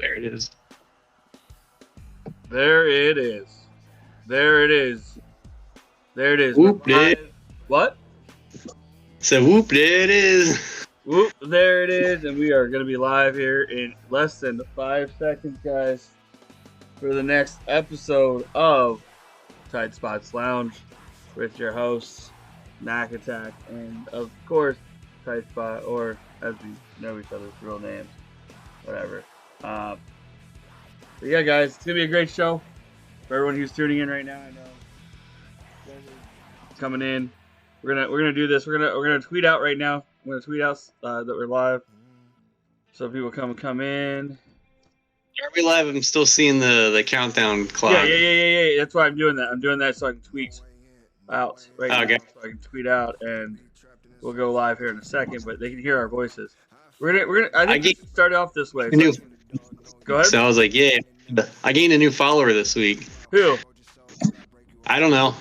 There it is. There it is. There it is. There it is. Whoop, there. What? So whoop, there it is. Whoop, there it is. And we are going to be live here in less than 5 seconds, guys, for the next episode of TightSpot's Lounge with your hosts, Knack Attack, and of course, TightSpot, or as we know each other's real names, whatever. But yeah, guys, it's gonna be a great show for everyone who's tuning in right now. I know coming in. We're gonna do this. We're gonna tweet out right now. We're gonna tweet out that we're live, so people come in. Are we live? I'm still seeing the countdown clock. Yeah. That's why I'm doing that. I'm doing that so I can tweet out right now. So I can tweet out, and we'll go live here in a second. But they can hear our voices. We're gonna. I think we should start off this way. Go ahead. So I was like, yeah, I gained a new follower this week. Who? I don't know.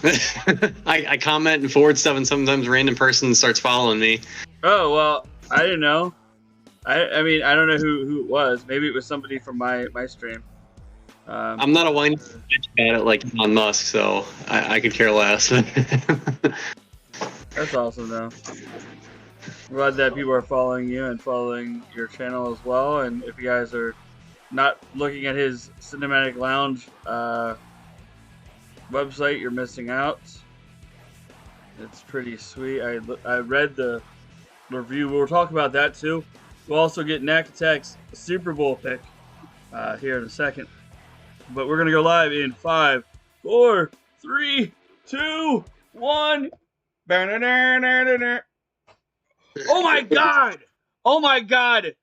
I comment and forward stuff, and sometimes a random person starts following me. Oh, well, I didn't know. I mean, I don't know who it was. Maybe it was somebody from my stream. I'm not a whiny bitch at it like Elon Musk, so I could care less. That's awesome, though. I'm glad that people are following you and following your channel as well. And if you guys are not looking at his Cinematic Lounge website, you're missing out. It's pretty sweet. I read the review. We'll talk about that too. We'll also get Knack Attack's Super Bowl pick here in a second. But we're gonna go live in 5, 4, 3, 2, 1. Oh my god! Oh my god!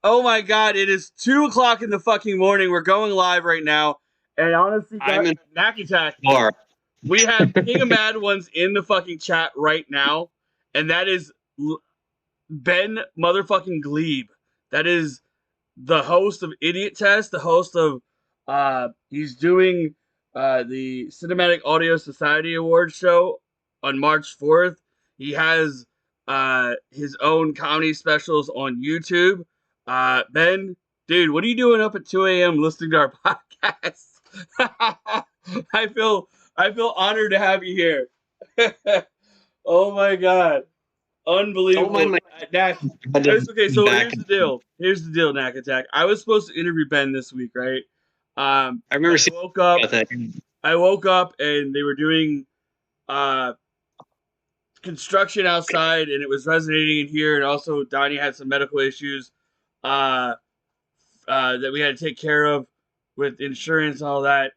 Oh my god! It is 2 o'clock in the fucking morning. We're going live right now. And honestly, guys, Knack Attack, we have King of Mad Ones in the fucking chat right now, and that is Ben motherfucking Glebe. That is the host of Idiot Test, the host of he's doing the Cinematic Audio Society Awards show on March 4th. He has his own comedy specials on YouTube. Ben, dude, what are you doing up at 2 a.m. listening to our podcast? I feel honored to have you here. Oh my god. Unbelievable. Okay, so here's the deal, Knack Attack. I was supposed to interview Ben this week, right? I remember I woke up and they were doing construction outside, and it was resonating in here, and also Donnie had some medical issues that we had to take care of with insurance and all that.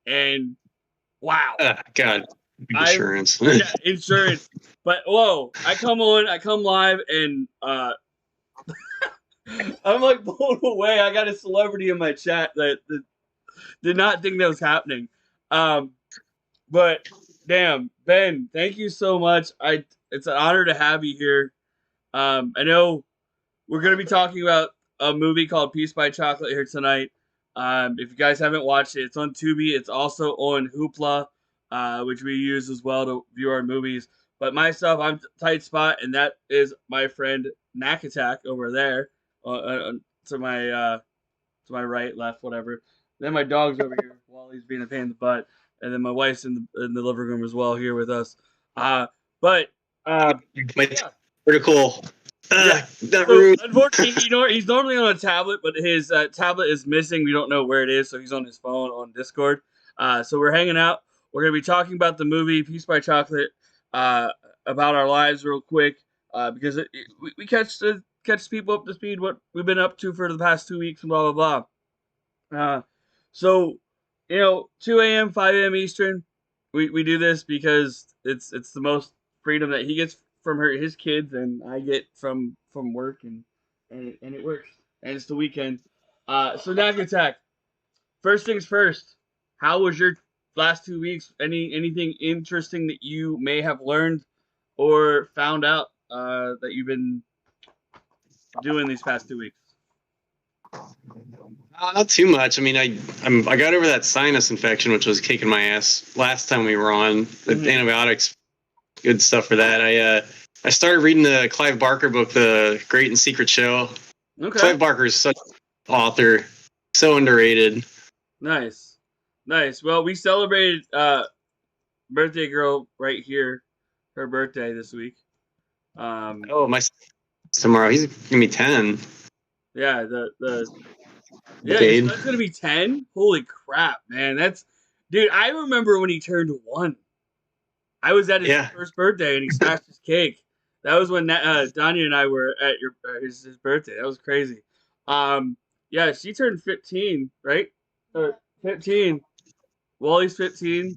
And wow. God. Insurance. Yeah, insurance. But whoa, I come live, and I'm like blown away. I got a celebrity in my chat that did not think that was happening. But damn, Ben, thank you so much. It's an honor to have you here. I know we're gonna be talking about a movie called Peace by Chocolate here tonight. If you guys haven't watched it, it's on Tubi. It's also on Hoopla, which we use as well to view our movies. But myself, I'm TightSpot, and that is my friend Knack Attack over there, to my right, left, whatever. Then my dog's over here while he's being a pain in the butt, and then my wife's in the living room as well here with us. Pretty cool. Unfortunately, he's normally on a tablet, but his tablet is missing. We don't know where it is, so he's on his phone on Discord. So we're hanging out. We're going to be talking about the movie Peace by Chocolate, about our lives real quick, because we catch people up to speed what we've been up to for the past 2 weeks and blah, blah, blah. So, 2 a.m., 5 a.m. Eastern, we do this because it's the most freedom that he gets from his kids, and I get from work, and it works, and it's the weekend. So Knack Attack, first things first, how was your last 2 weeks? Anything interesting that you may have learned or found out that you've been doing these past 2 weeks? Not too much. I mean, I got over that sinus infection, which was kicking my ass last time we were on. The antibiotics, good stuff for that. I started reading the Clive Barker book, The Great and Secret Show. Okay. Clive Barker is such an author. So underrated. Nice. Well, we celebrated birthday girl right here, her birthday this week. Oh, my tomorrow. He's gonna be 10. Yeah, your son's gonna be 10. Holy crap, man! Dude. I remember when he turned 1. I was at his first birthday and he smashed his cake. That was when Danya and I were at his birthday. That was crazy. Yeah, she turned 15, right? 15. Wally's 15.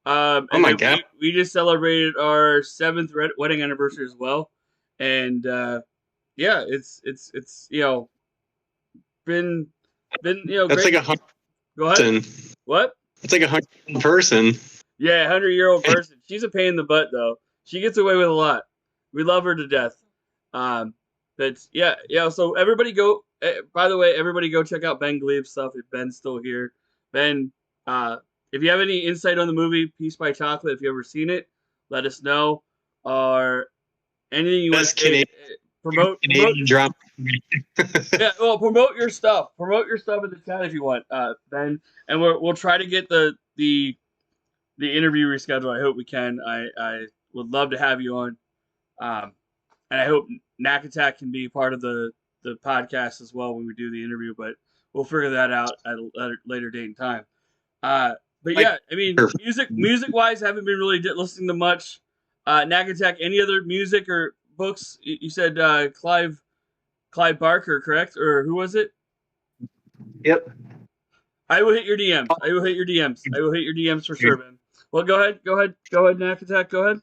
Oh my god! We just celebrated our 7th wedding anniversary as well, and yeah, it's been That's great. like 100. Go ahead. What? It's like 100 person. Yeah, 100-year-old person. She's a pain in the butt though. She gets away with a lot. We love her to death. But yeah. So everybody go. By the way, everybody go check out Ben Gleib's stuff. If Ben's still here, Ben. If you have any insight on the movie Peace by Chocolate, if you ever seen it, let us know. Or anything you want to say. Promote drama. Yeah, well, promote your stuff. Promote your stuff in the chat if you want, Ben. And we'll try to get the interview rescheduled. I hope we can. I would love to have you on. And I hope Knack Attack can be part of the podcast as well when we do the interview, but we'll figure that out at a later date and time. But yeah, I mean, music wise, haven't been really listening to much. Knack Attack, any other music or books? You said Clive Barker, correct? Or who was it? Yep. I will hit your DMs. I will hit your DMs for sure, man. Well, go ahead, Knack Attack, go ahead.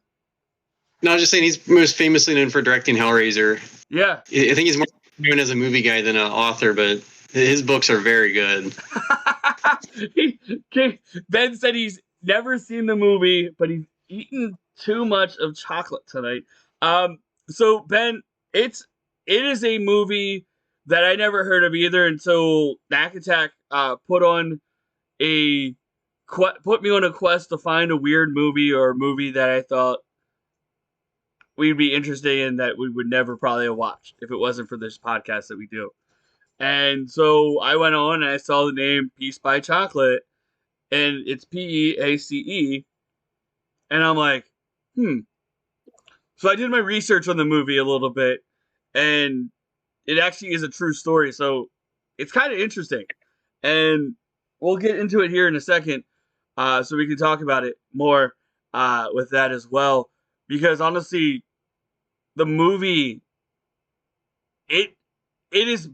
No, I was just saying he's most famously known for directing Hellraiser. Yeah. I think he's more known as a movie guy than an author, but his books are very good. Ben said he's never seen the movie, but he's eaten too much of chocolate tonight. So Ben, it is a movie that I never heard of either until Knack Attack put me on a quest to find a weird movie or a movie that I thought we'd be interested in that we would never probably have watched if it wasn't for this podcast that we do. And so I went on and I saw the name Peace by Chocolate, and it's Peace, and I'm like, So I did my research on the movie a little bit, and it actually is a true story, so it's kind of interesting. And we'll get into it here in a second, so we can talk about it more with that as well. Because honestly, the movie, it is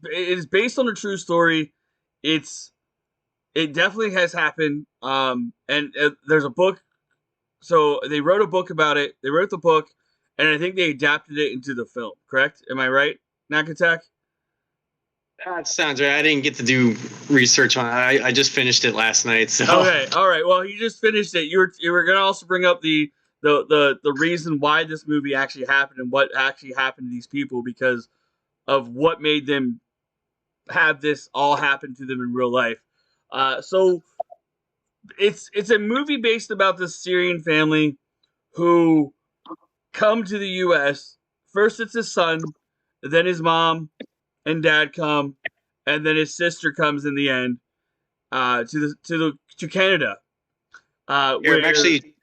based on a true story. It definitely has happened. And there's a book. So they wrote a book about it. They wrote the book, and I think they adapted it into the film. Correct? Am I right, Knack Attack? That sounds right. I didn't get to do research on it. I just finished it last night. So. Okay, all right. Well, you just finished it. You were gonna also bring up the reason why this movie actually happened and what actually happened to these people because of what made them have this all happen to them in real life. So it's a movie based about this Syrian family who come to the U.S. First, it's his son, then his mom and dad come, and then his sister comes in the end to Canada. Where actually.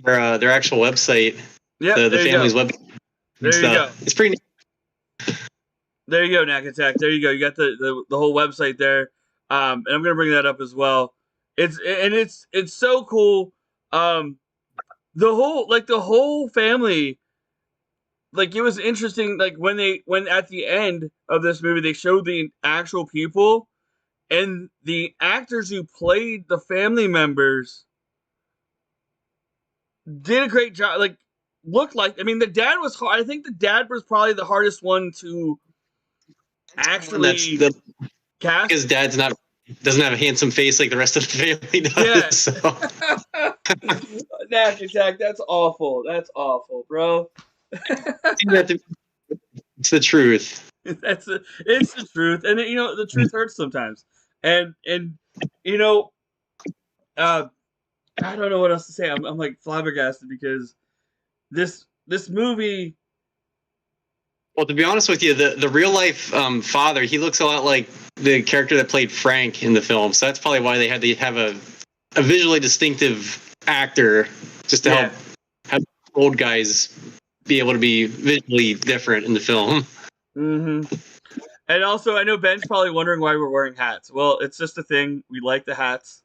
Their actual website, the family's website. There you go. It's pretty neat. There you go, Knack Attack. There you go. You got the whole website there, and I'm gonna bring that up as well. It's so cool. The whole family, like it was interesting. Like when at the end of this movie they showed the actual people, and the actors who played the family members did a great job. Like, looked like. I mean, the dad was hard. I think the dad was probably the hardest one to actually cast. His dad's doesn't have a handsome face like the rest of the family does. Yeah. So. Knack Attack. That's awful. That's awful, bro. It's the truth. It's the truth, and the truth hurts sometimes. And I don't know what else to say. I'm like flabbergasted because this movie. Well, to be honest with you, the real life father, he looks a lot like the character that played Frank in the film. So that's probably why they had to have a visually distinctive actor just to help have old guys be able to be visually different in the film. Mm-hmm. And also, I know Ben's probably wondering why we're wearing hats. Well, it's just a thing. We like the hats.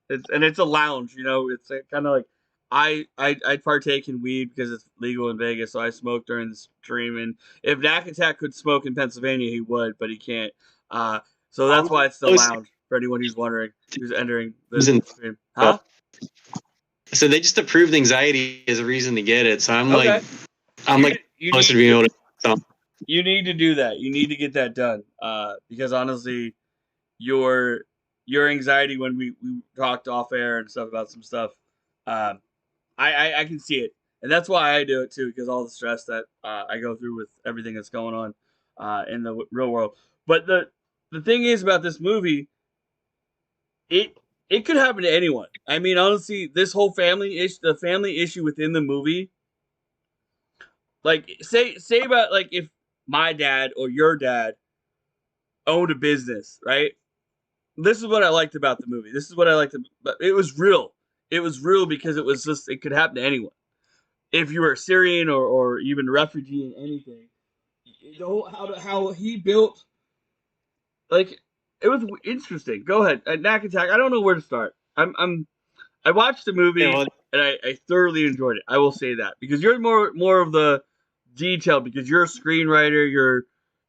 It's a lounge, you know. It's kind of like I partake in weed because it's legal in Vegas, so I smoke during the stream. And if Knack Attack could smoke in Pennsylvania, he would, but he can't. So that's why it's the lounge for anyone who's wondering who's entering the stream. Huh? So they just approved anxiety as a reason to get it. So I'm like close to being able to. So. You need to do that. You need to get that done. Because honestly, your anxiety when we talked off air and stuff about some stuff, I can see it, and that's why I do it too, because all the stress that I go through with everything that's going on in the real world. But the thing is about this movie, it could happen to anyone. I mean, honestly, this whole the family issue within the movie, like say about like if my dad or your dad owned a business, right? This is what I liked about the movie. This is what I liked. But it was real. It was real because it could happen to anyone. If you were Syrian or even a refugee in anything, how he built, like, it was interesting. Go ahead, Knack Attack. I don't know where to start. I watched the movie and I thoroughly enjoyed it. I will say that because you're more of the detail because you're a screenwriter.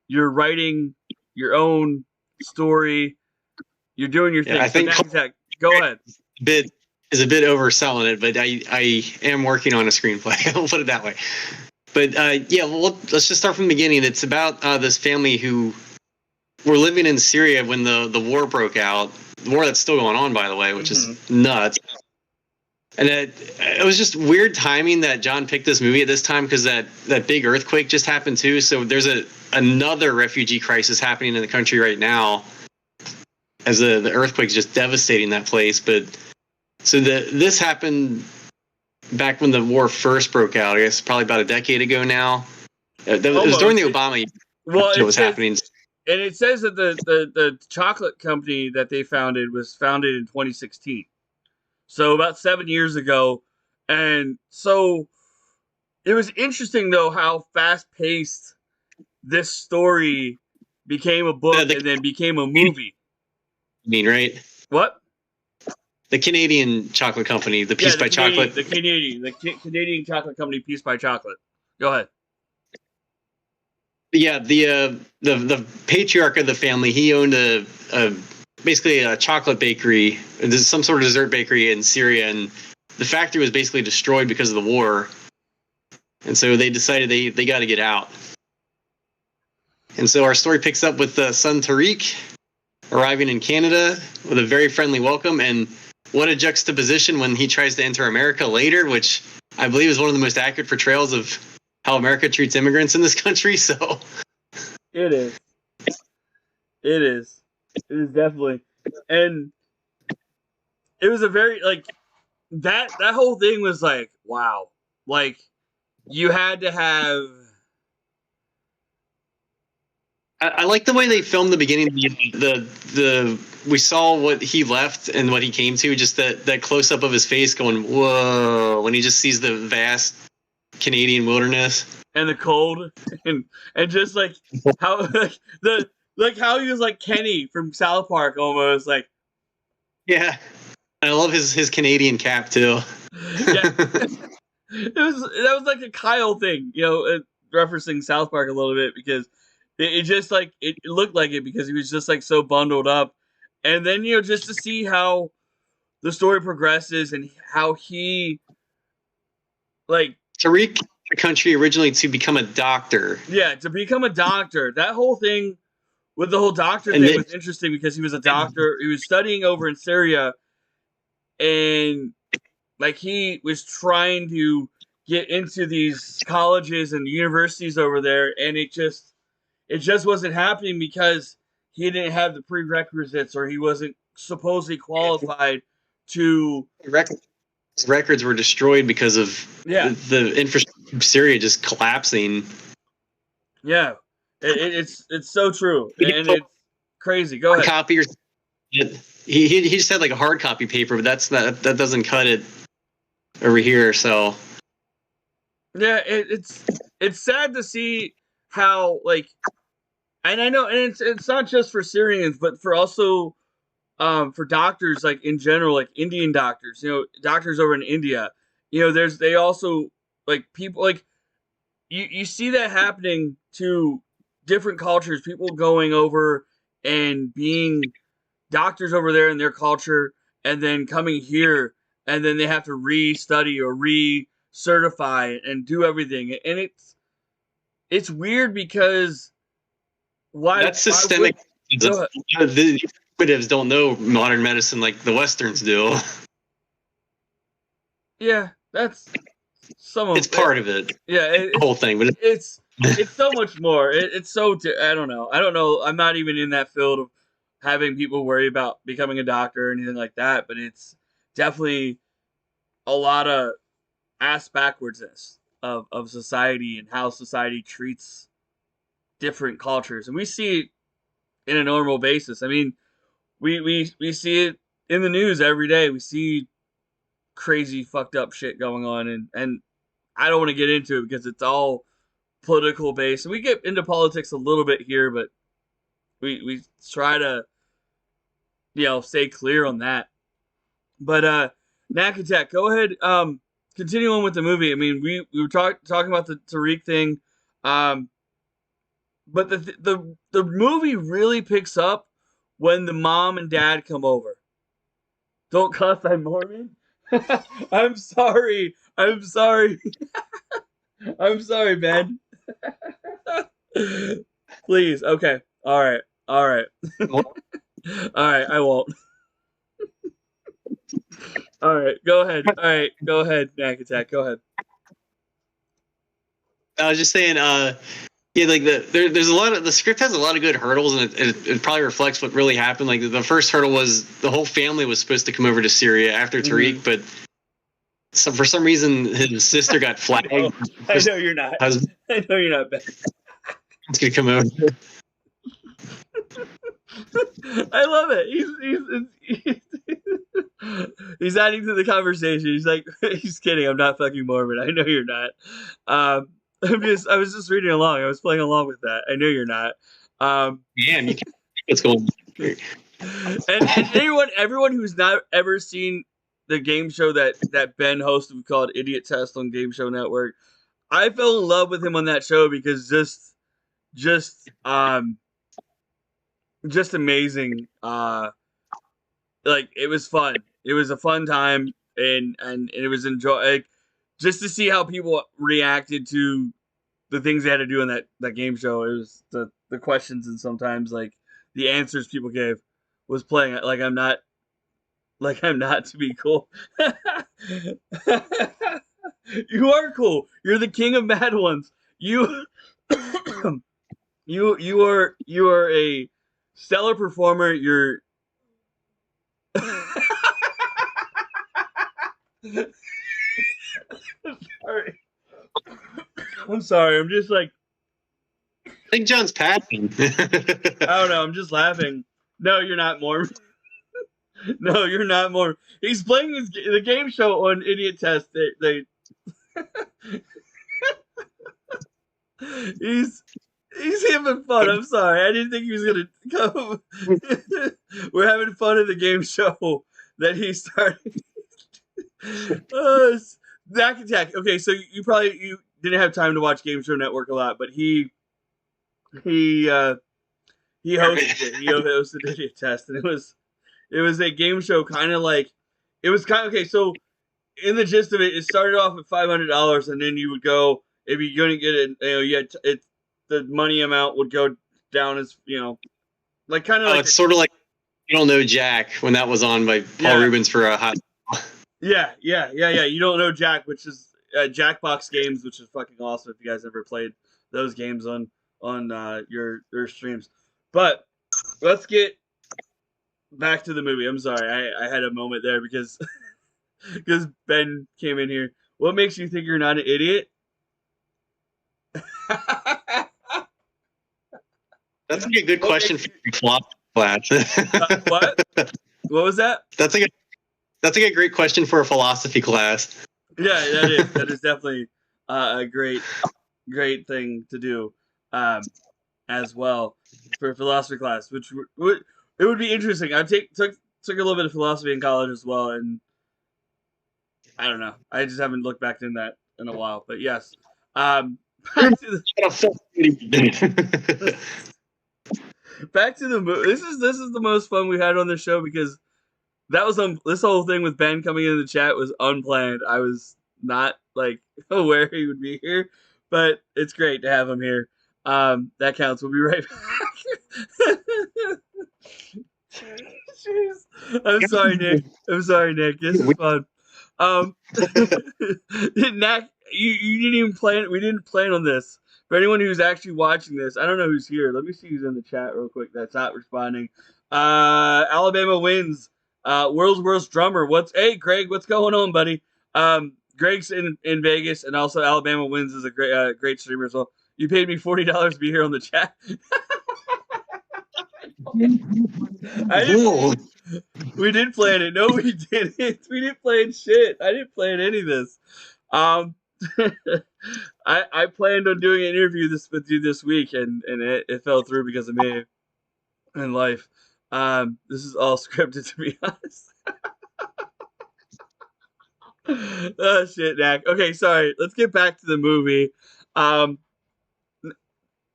You're writing your own story. You're doing your thing. I think go ahead. Is a bit overselling it, but I am working on a screenplay. I'll put it that way. But let's just start from the beginning. It's about this family who were living in Syria when the war broke out. The war that's still going on, by the way, which is nuts. And it was just weird timing that John picked this movie at this time because that big earthquake just happened too. So there's another refugee crisis happening in the country right now, as the earthquake's just devastating that place. But so this happened back when the war first broke out. I guess probably about a decade ago now. It was during the Obama year. Well, it was happening. And it says that the chocolate company that they founded was founded in 2016. So about 7 years ago. And so it was interesting, though, how fast-paced this story became a book and then became a movie. You mean, right? What? The Canadian chocolate company, the Piece by Chocolate. The Canadian chocolate company, Piece by Chocolate. Go ahead. Yeah, the patriarch of the family, he owned basically a chocolate bakery, some sort of dessert bakery in Syria, and the factory was basically destroyed because of the war. And so they decided they got to get out. And so our story picks up with son Tariq arriving in Canada with a very friendly welcome, and what a juxtaposition when he tries to enter America later, which I believe is one of the most accurate portrayals of how America treats immigrants in this country. So it is. It is definitely. And it was a very, like, that whole thing was like, wow. Like, you had to have... I like the way they filmed the beginning. We saw what he left and what he came to, just that close up of his face going, whoa, when he just sees the vast Canadian wilderness and the cold and just like how how he was like Kenny from South Park almost, like, yeah. I love his Canadian cap too. Yeah. That was like a Kyle thing, you know, referencing South Park a little bit because it just like it looked like it because he was just like so bundled up, and then, you know, just to see how the story progresses and how he, like, Tariq, the country originally to become a doctor. Yeah, to become a doctor. That whole thing with the whole doctor thing was interesting because he was a doctor. He was studying over in Syria, and like he was trying to get into these colleges and universities over there, and it just wasn't happening because he didn't have the prerequisites, or he wasn't supposedly qualified to. His records were destroyed because of the infrastructure of Syria just collapsing. Yeah, it's so true. And crazy. Go ahead. Copy or he just had like a hard copy paper, but that doesn't cut it over here. So yeah, it's sad to see how like, and I know, and it's not just for Syrians, but for also for doctors like in general, like Indian doctors, doctors over in India, they also like people like you see that happening to different cultures, people going over and being doctors over there in their culture and then coming here and then they have to re-study or re-certify and do everything. And it's weird because that's systemic. The conservatives don't know modern medicine like the Westerns do. Yeah, that's it's part of it. Yeah, the whole thing, but it's so much more. It's so I don't know. I'm not even in that field of having people worry about becoming a doctor or anything like that. But it's definitely a lot of ass backwardsness of society and how society treats different cultures, and we see it in a normal basis. I mean, we see it in the news every day. We see crazy fucked up shit going on, and I don't want to get into it because it's all political based. We get into politics a little bit here, but we try to stay clear on that. But Knack Attack, go ahead. Continue on with the movie. I mean, we were talking about the Tariq thing, but the movie really picks up when the mom and dad come over. Don't cuss, I'm Mormon. I'm sorry. I'm sorry, man. Please. Okay. All right. All right. I won't. All right. Go ahead. All right. Go ahead, Knack Attack. Go ahead. I was just saying, like there's a lot of the script has a lot of good hurdles, and it probably reflects what really happened. Like the first hurdle was the whole family was supposed to come over to Syria after Tariq, but for some reason his sister got flagged. I know you're not. I know you're not, Ben. It's gonna come over. I love it. He's adding to the conversation. He's like, he's kidding. I'm not fucking Mormon. I know you're not. I was just reading along. I was playing along with that. I know you're not. Man, you can't what's going on. And everyone who's not ever seen the game show that Ben hosted called Idiot Test on Game Show Network, I fell in love with him on that show because just amazing. Like it was fun. It was a fun time, and it was just to see how people reacted to the things they had to do in that game show. It was the questions, and sometimes like the answers people gave was playing like I'm not to be cool. You are cool. You're the king of mad ones. You are a stellar performer. You're sorry. I'm sorry. I'm just like I think John's passing. I don't know. I'm just laughing. No, you're not Mormon. No, you're not Mormon. He's playing the game show on Idiot Test. They he's having fun. I'm sorry. I didn't think he was gonna come. We're having fun at the game show that he started. Knack Attack. Okay, so you didn't have time to watch Game Show Network a lot, but he hosted it. He hosted Idiot Test, and it was a game show kind of like it was kind of okay. So in the gist of it, it started off at $500, and then you would go if you're gonna get it. The money amount would go down as like kind of like it's sort of like You Don't Know Jack when that was on by Paul Rubens for a hot. Yeah. You Don't Know Jack, which is Jackbox Games, which is fucking awesome. If you guys ever played those games on your streams, but let's get back to the movie. I'm sorry, I had a moment there because Ben came in here. What makes you think you're not an idiot? That's a good question for you, Flop. class. What? What was that? That's like a great question for a philosophy class. Yeah, that is definitely a great thing to do as well for philosophy class, which it would be interesting. I took a little bit of philosophy in college as well, and I don't know. I just haven't looked back in that in a while. But yes, back to the movie. This is the most fun we had on the show because that was this whole thing with Ben coming into the chat was unplanned. I was not aware he would be here, but it's great to have him here. That counts. We'll be right back. Jeez. I'm sorry, Nick. This is fun. Nick, you didn't even plan. We didn't plan on this. For anyone who's actually watching this, I don't know who's here. Let me see who's in the chat real quick. That's not responding. Alabama wins. World's worst drummer. Hey Greg? What's going on, buddy? Greg's in Vegas, and also Alabama wins is a great streamer as well. You paid me $40 to be here on the chat. We did plan it. No, we didn't. We didn't plan shit. I didn't plan any of this. I planned on doing an interview with you this week, and it fell through because of me in life. This is all scripted, to be honest. Oh shit, Dak. Okay, sorry. Let's get back to the movie.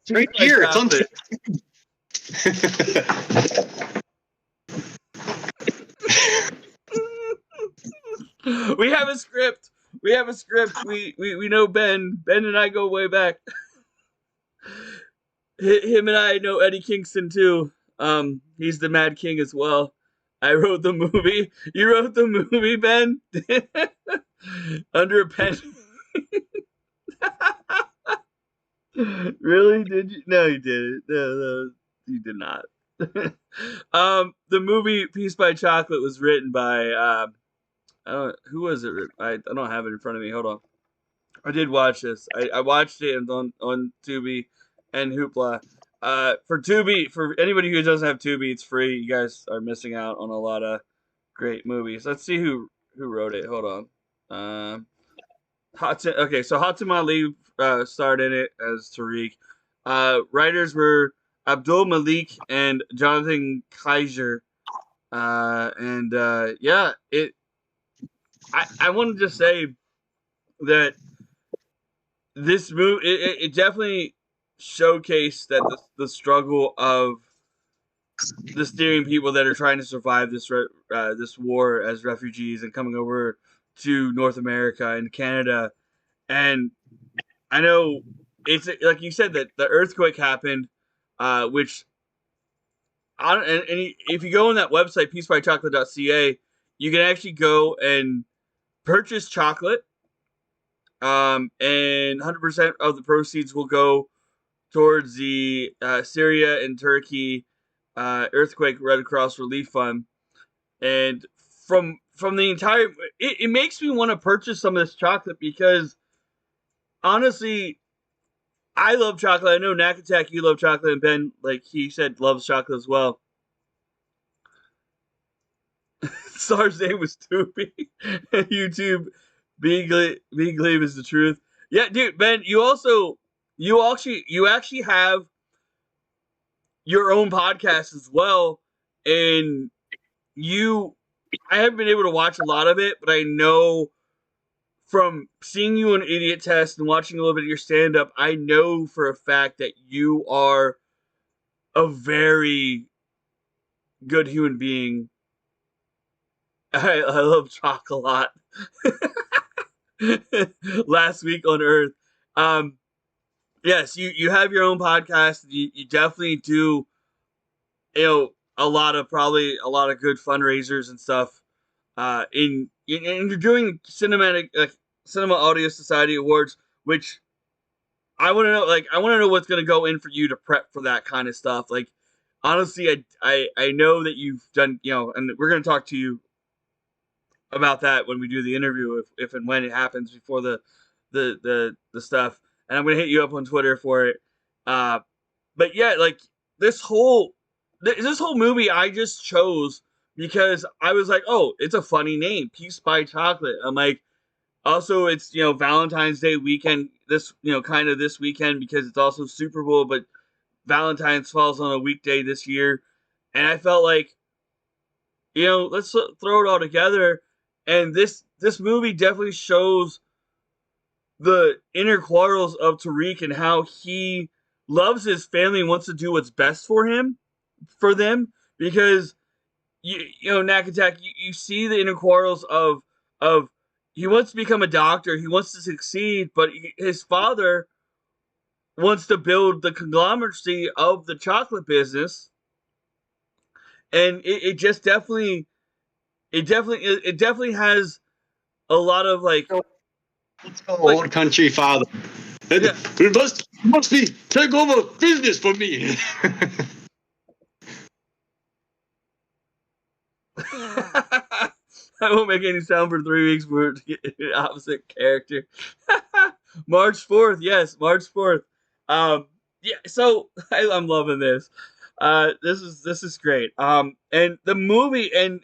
It's right here. It's on. We have a script. We know Ben. Ben and I go way back. Him and I know Eddie Kingston too. He's the Mad King as well. I wrote the movie. You wrote the movie, Ben? Under a pen. Really? Did you? No, you didn't. No, you did not. The movie Peace by Chocolate was written by who was it? I don't have it in front of me. Hold on. I did watch this. I watched it on Tubi and Hoopla. For Tubi, for anybody who doesn't have Tubi, it's free. You guys are missing out on a lot of great movies. Let's see who wrote it. Hold on. Okay, so Hatem Ali starred in it as Tariq. Writers were Abdul Malik and Jonathan Kaiser. I want to just say that this movie it definitely showcased that the struggle of the Syrian people that are trying to survive this war as refugees and coming over to North America and Canada. And I know it's like you said that the earthquake happened, which if you go on that website peacebychocolate.ca, you can actually go and purchase chocolate, and 100% of the proceeds will go towards the Syria and Turkey earthquake Red Cross Relief Fund. And from the entire, it makes me want to purchase some of this chocolate because honestly, I love chocolate. I know Knack Attack, you love chocolate, and Ben, like he said, loves chocolate as well. Star's name was Tubi. YouTube, being Gleam is the truth. Yeah, dude, Ben, you actually have your own podcast as well, and I haven't been able to watch a lot of it, but I know from seeing you on Idiot Test and watching a little bit of your stand-up, I know for a fact that you are a very good human being. I love Chalk a lot. Last week on Earth. Yes, you have your own podcast. You definitely do, a lot of good fundraisers and stuff. And you're doing Cinema Audio Society Awards, which I want to know. I want to know what's going to go in for you to prep for that kind of stuff. Like, honestly, I know that you've done, and we're going to talk to you about that when we do the interview, if and when it happens before the stuff. And I'm going to hit you up on Twitter for it. But yeah, this whole this whole movie I just chose because I was like, oh, it's a funny name, Peace by Chocolate. I'm like, also it's Valentine's Day weekend. This kind of this weekend because it's also Super Bowl, but Valentine's falls on a weekday this year, and I felt like let's throw it all together. And this movie definitely shows the inner quarrels of Tariq and how he loves his family and wants to do what's best for them, because Knack Attack, you see the inner quarrels of he wants to become a doctor, he wants to succeed, but his father wants to build the conglomeracy of the chocolate business, and it definitely has a lot of like. Let's go, old country father. It must be take over business for me. I won't make any sound for 3 weeks for it to get an opposite character. March 4th, yes, March 4th. Yeah, so I'm loving this. This is great. And the movie and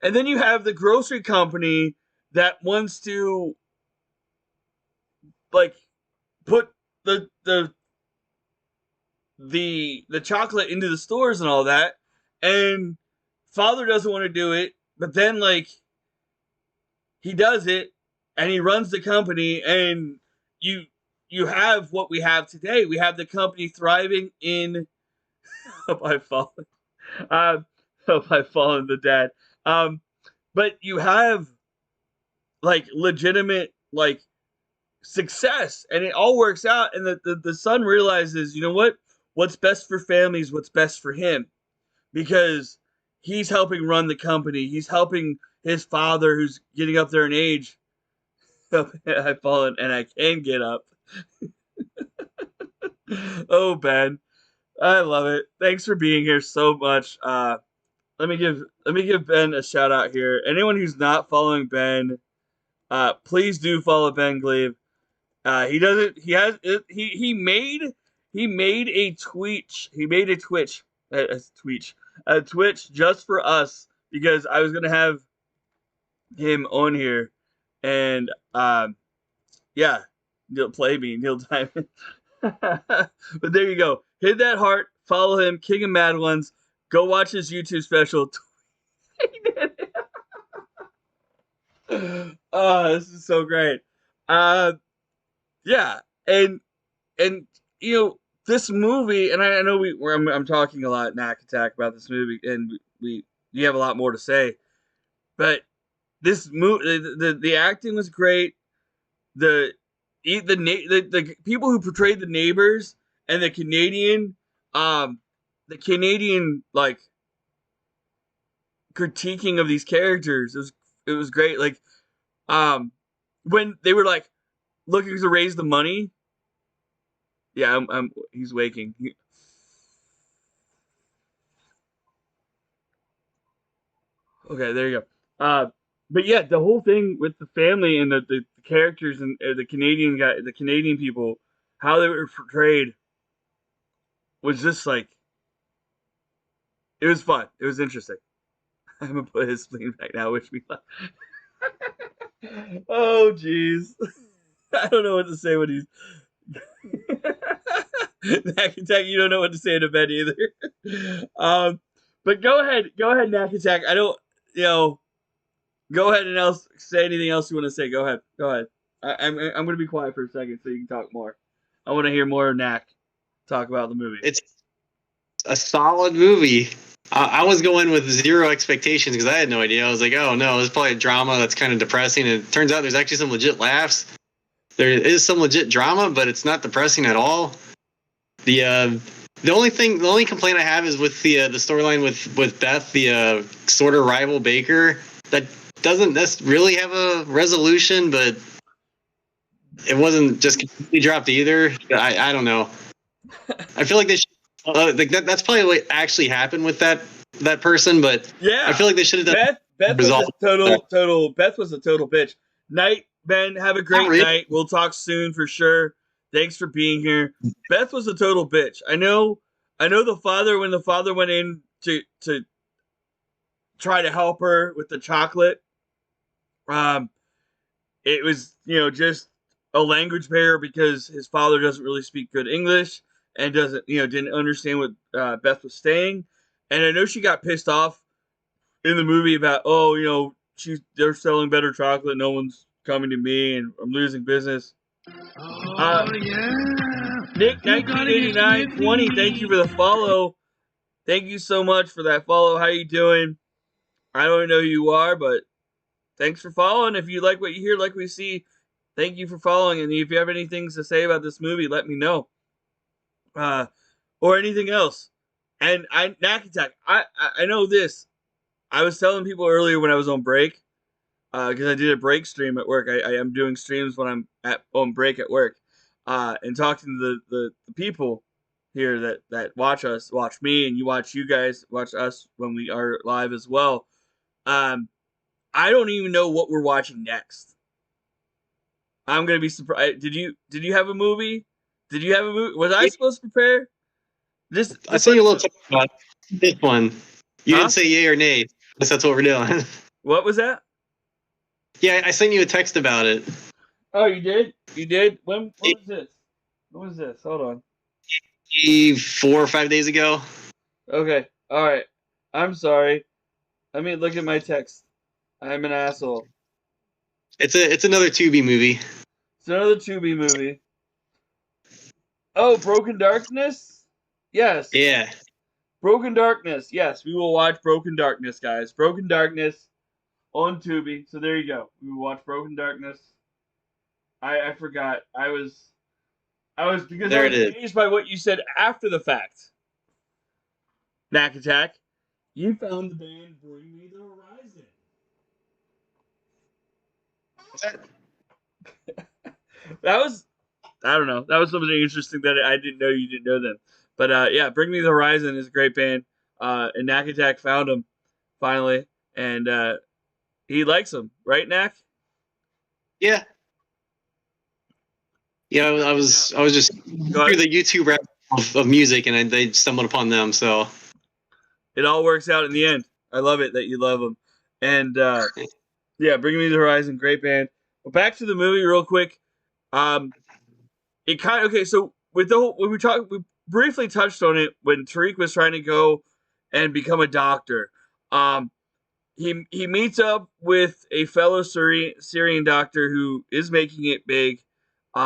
then you have the grocery company that wants to like put the chocolate into the stores and all that, and father doesn't want to do it, but then like he does it and he runs the company, and you have what we have today. We have the company thriving in by falling by falling the dad. But you have like legitimate like success, and it all works out, and the son realizes, what's best for families, what's best for him, because he's helping run the company, he's helping his father who's getting up there in age. I've fallen and I can get up. Oh, Ben, I love it. Thanks for being here so much. Let me give Ben a shout out here. Anyone who's not following Ben, please do follow Ben Glebe. He doesn't. He has. He made a Twitch. He made a Twitch. A Twitch just for us, because I was gonna have him on here, and yeah, he'll play me Neil Diamond. But there you go. Hit that heart. Follow him, King of Mad Ones. Go watch his YouTube special. Oh, this is so great. Yeah, and this movie, and I know I'm talking a lot, Knack Attack, about this movie, and you have a lot more to say, but this movie, the acting was great. The people who portrayed the neighbors and the Canadian like critiquing of these characters, it was great. Like when they were like looking to raise the money. Yeah, he's waking. Okay, there you go. But yeah, the whole thing with the family and the characters and the Canadian people, how they were portrayed, was just like, it was fun. It was interesting. I'm gonna put his spleen back now. Wish me luck. Oh, jeez. I don't know what to say when he's. Knack Attack, you don't know what to say to Ben either. But go ahead, Knack Attack. I don't, go ahead and say anything else you want to say. Go ahead. I'm going to be quiet for a second so you can talk more. I want to hear more of Knack talk about the movie. It's a solid movie. I was going with zero expectations because I had no idea. I was like, oh no, it's probably a drama that's kind of depressing. And it turns out there's actually some legit laughs. There is some legit drama, but it's not depressing at all. The only complaint I have is with the storyline with Beth, the sort of rival baker, that doesn't really have a resolution, but it wasn't just completely dropped either. I don't know. I feel like they should, that's probably what actually happened with that person, but yeah, I feel like they should have done. Beth was a total. Beth was a total bitch. Night, Ben. Have a great night. We'll talk soon for sure. Thanks for being here. Beth was a total bitch. I know I know when the father went in to try to help her with the chocolate, it was, just a language barrier because his father doesn't really speak good English and didn't understand what Beth was saying. And I know she got pissed off in the movie about, they're selling better chocolate, no one's coming to me, and I'm losing business. Yeah. Nick 198920, thank you for the follow. Thank you so much for that follow. How you doing? I don't know who you are, but thanks for following. If you like what you hear, like we see, thank you for following. And if you have anything to say about this movie, let me know. Or anything else. And Knack Attack, I know this. I was telling people earlier when I was on break, because I did a break stream at work. I am doing streams when I'm on break at work, and talking to the people here that watch me, and you guys watch us when we are live as well. I don't even know what we're watching next. I'm gonna be surprised. Did you have a movie? Did you have a movie? Was I supposed to prepare? I sent you a little text about this one. You didn't say yay or nay. That's what we're doing. What was that? Yeah, I sent you a text about it. Oh, you did? You did? When was this? When was this? Hold on. 4 or 5 days ago. Okay. All right. I'm sorry. Let me look at my text. I'm an asshole. It's another Tubi movie. It's another Tubi movie. Oh, Broken Darkness? Yes. Yeah. Broken Darkness. Yes, we will watch Broken Darkness, guys. Broken Darkness on Tubi. So there you go. We will watch Broken Darkness. I forgot. I was because I was amazed by what you said after the fact. Knack Attack. You found the band Bring Me the Horizon. That was, I don't know. That was something interesting that I didn't know you didn't know them. But yeah, Bring Me the Horizon is a great band. And Knack Attack found them finally, and he likes them, right, Knack? Yeah. Yeah, I was just through the YouTube rap of music, and they stumbled upon them. So it all works out in the end. I love it that you love them, and yeah, Bring Me the Horizon, great band. But back to the movie real quick. It kind of, okay. So with when we briefly touched on it when Tariq was trying to go and become a doctor. He meets up with a fellow Syrian doctor who is making it big. He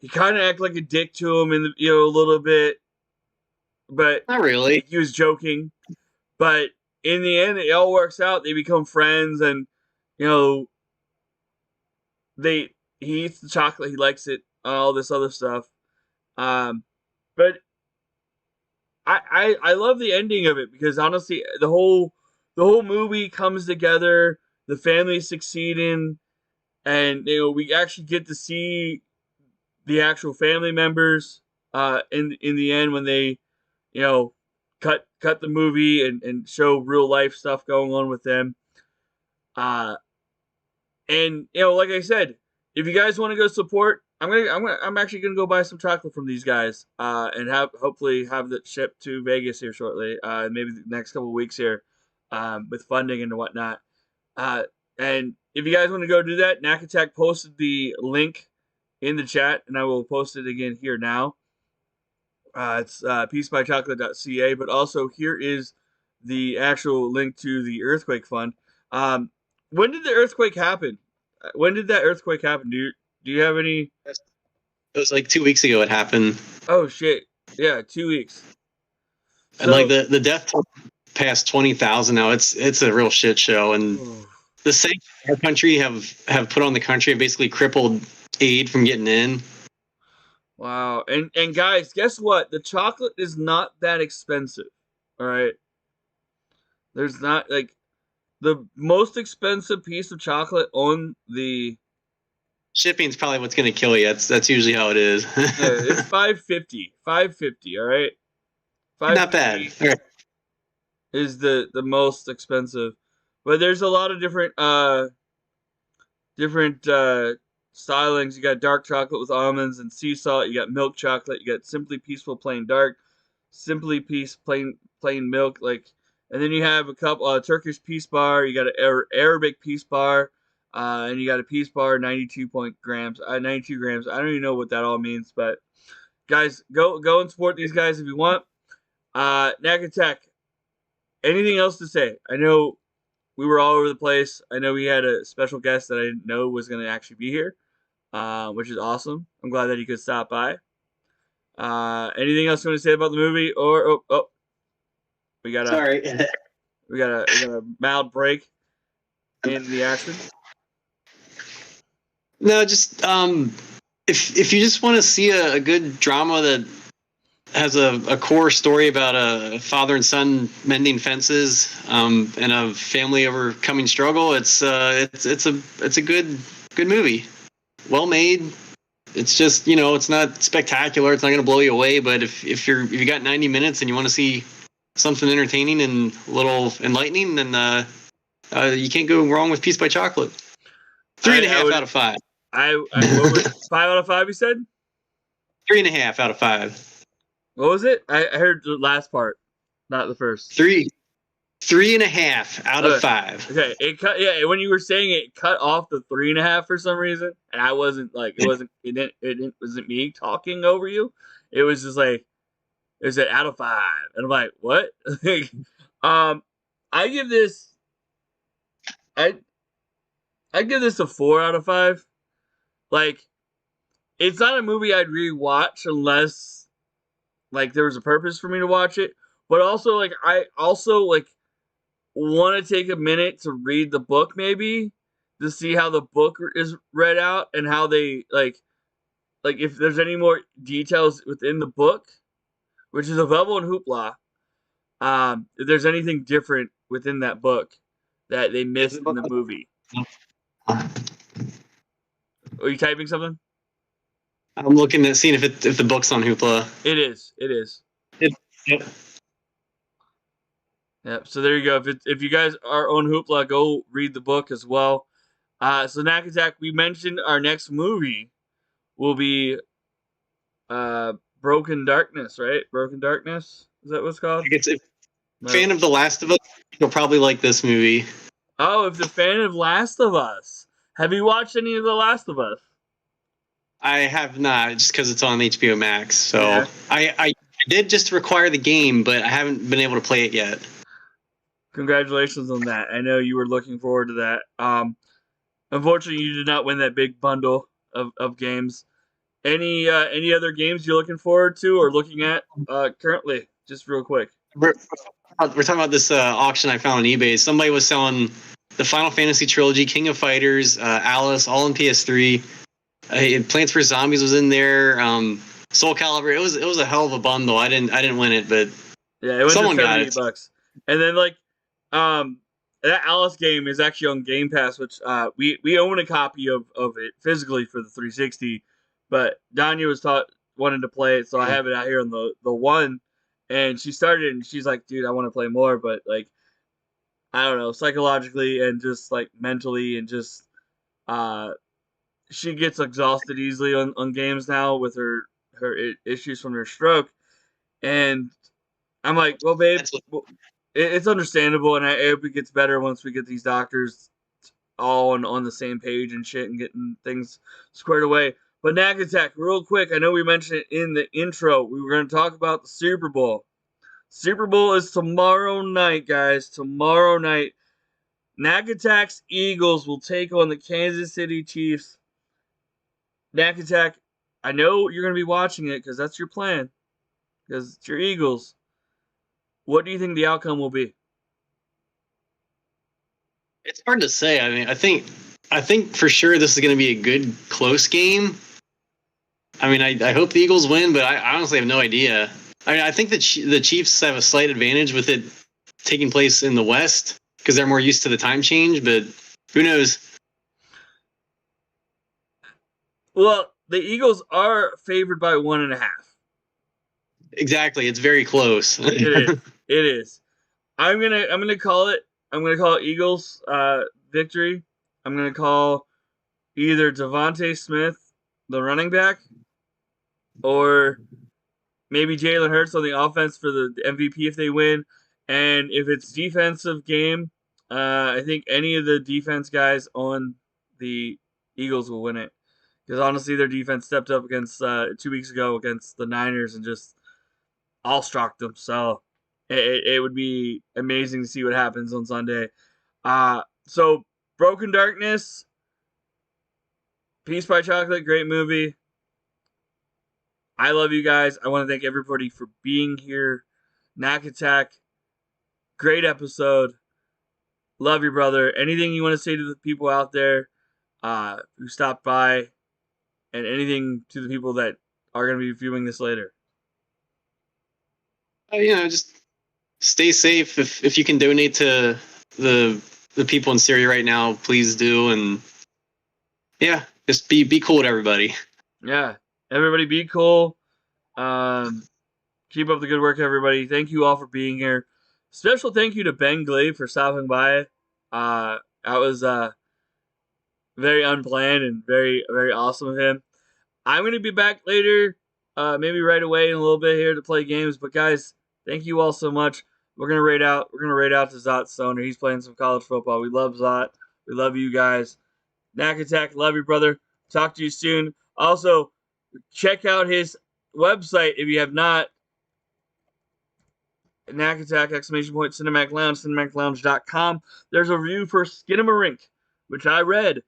kind of acted like a dick to him a little bit, but not really. He was joking. But in the end, it all works out. They become friends, and he eats the chocolate. He likes it. All this other stuff. But I love the ending of it because honestly, the whole movie comes together. The family succeeding, and we actually get to see the actual family members in the end when they cut the movie and show real life stuff going on with them. And like I said, if you guys want to go support, I'm actually gonna go buy some chocolate from these guys and hopefully have it shipped to Vegas here shortly, maybe the next couple of weeks here, with funding and whatnot. And if you guys want to go do that, Knack Attack posted the link in the chat, and I will post it again here now. It's peacebychocolate.ca, but also here is the actual link to the earthquake fund. When did the earthquake happen? When did that earthquake happen? Do you have any? It was like 2 weeks ago. It happened. Oh shit! Yeah, 2 weeks. And like the death toll past 20,000 now. It's a real shit show. And the sanctions our country have put on the country have basically crippled aid from getting in. Wow. And guys, guess what? The chocolate is not that expensive. All right. There's not like the most expensive piece of chocolate on the shipping's probably what's going to kill you. That's usually how it is. Yeah, it's $5.50. $5.50, all right? Not bad. All right. Is the most expensive. But there's a lot of different stylings. You got dark chocolate with almonds and sea salt. You got milk chocolate. You got simply peaceful plain dark. Simply Peace plain milk, like, and then you have a couple Turkish Peace Bar, you got an Arabic Peace Bar, and you got a Peace Bar 92 grams. I don't even know what that all means, but guys, go and support these guys if you want. Knack Attack, anything else to say? I know we were all over the place. I know we had a special guest that I didn't know was going to actually be here, which is awesome. I'm glad that he could stop by. Anything else you want to say about the movie? Or we got a mild break in the action. No, just if you just want to see a good drama that has a core story about a father and son mending fences, and a family overcoming struggle, it's a good movie, well made. It's just, it's not spectacular. It's not going to blow you away. But if you got 90 minutes and you want to see something entertaining and a little enlightening, then you can't go wrong with Peace by Chocolate. 3.5 out of 5. What was 5 out of 5? You said 3.5 out of 5. What was it? I heard the last part, not the first. 3.5 out of 5. Okay, it cut. Yeah, when you were saying it, cut off the 3.5 for some reason, and I wasn't like it wasn't me talking over you. It was just like it said out of 5, and I'm like, what? I give this a 4 out of 5. Like, it's not a movie I'd rewatch unless like there was a purpose for me to watch it. But also, like, I also like want to take a minute to read the book, maybe to see how the book is read out and how they like if there's any more details within the book, which is available in Hoopla. If there's anything different within that book that they missed in the movie. Are you typing something? I'm looking at seeing if the book's on Hoopla. It is. Yep. Yep. So there you go. If you guys are on Hoopla, go read the book as well. So Knack Attack, we mentioned our next movie will be Broken Darkness, right? Broken Darkness? Is that what it's called? If fan of The Last of Us, you'll probably like this movie. Oh, if you're a fan of Last of Us. Have you watched any of The Last of Us? I have not, just because it's on HBO Max. So yeah. I did just require the game, but I haven't been able to play it yet. Congratulations on that. I know you were looking forward to that. Unfortunately, you did not win that big bundle of games. Any other games you're looking forward to or looking at currently? Just real quick. We're talking about this auction I found on eBay. Somebody was selling the Final Fantasy trilogy, King of Fighters, Alice, all on PS3. Plants vs Zombies was in there. Soul Calibur. It was a hell of a bundle. I didn't win it, but yeah, it was someone got it. $70. And then that Alice game is actually on Game Pass, which we own a copy of it physically for the 360. But Danya wanted to play it, so I have it out here on the one. And she started, and she's like, "Dude, I want to play more," but like, I don't know, psychologically and just like mentally, and just she gets exhausted easily on games now with her issues from her stroke. And I'm like, well, babe, it's understandable, and I hope it gets better once we get these doctors all on the same page and shit and getting things squared away. But Knack Attack, real quick, I know we mentioned it in the intro. We were going to talk about the Super Bowl. Super Bowl is tomorrow night, guys. Tomorrow night. Knack Attack's Eagles will take on the Kansas City Chiefs. Knack Attack, I know you're going to be watching it because that's your plan. Because it's your Eagles. What do you think the outcome will be? It's hard to say. I mean, I think for sure this is going to be a good, close game. I mean, I hope the Eagles win, but I honestly have no idea. I mean, I think that the Chiefs have a slight advantage with it taking place in the West because they're more used to the time change, but who knows? Well, the Eagles are favored by 1.5. Exactly. It's very close. It is. I'm gonna call it. I'm gonna call it Eagles victory. I'm gonna call either Devontae Smith, the running back, or maybe Jalen Hurts on the offense for the MVP if they win. And if it's defensive game, I think any of the defense guys on the Eagles will win it. Because honestly, their defense stepped up against 2 weeks ago against the Niners and just all struck them. So it would be amazing to see what happens on Sunday. So Broken Darkness, Peace by Chocolate, great movie. I love you guys. I want to thank everybody for being here. Knack Attack, great episode. Love your brother. Anything you want to say to the people out there who stopped by, and anything to the people that are going to be viewing this later? Just stay safe. If you can donate to the people in Syria right now, please do. And yeah, just be cool to everybody. Yeah, everybody be cool. Keep up the good work, everybody. Thank you all for being here. Special thank you to Ben Glade for stopping by. That was very unplanned and very, very awesome of him. I'm going to be back later, maybe right away in a little bit here to play games. But guys, thank you all so much. We're gonna rate out to Zot Stoner. He's playing some college football. We love Zot. We love you guys. Knack Attack, love you, brother. Talk to you soon. Also, check out his website if you have not. Knack Attack, ! Cinematic Lounge, cinemaclounge.com. There's a review for Skinamarink, which I read.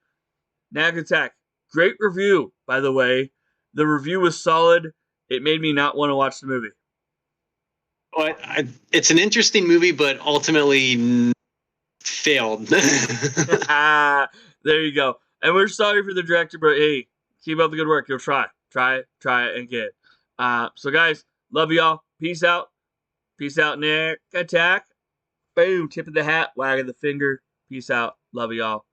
Knack Attack, great review, by the way. The review was solid. It made me not want to watch the movie. Well, it's an interesting movie, but ultimately failed. There you go. And we're sorry for the director, but hey, keep up the good work. You'll try and get. So guys, love y'all. Peace out. Peace out, Knack Attack. Boom, tip of the hat, wagging the finger. Peace out. Love y'all.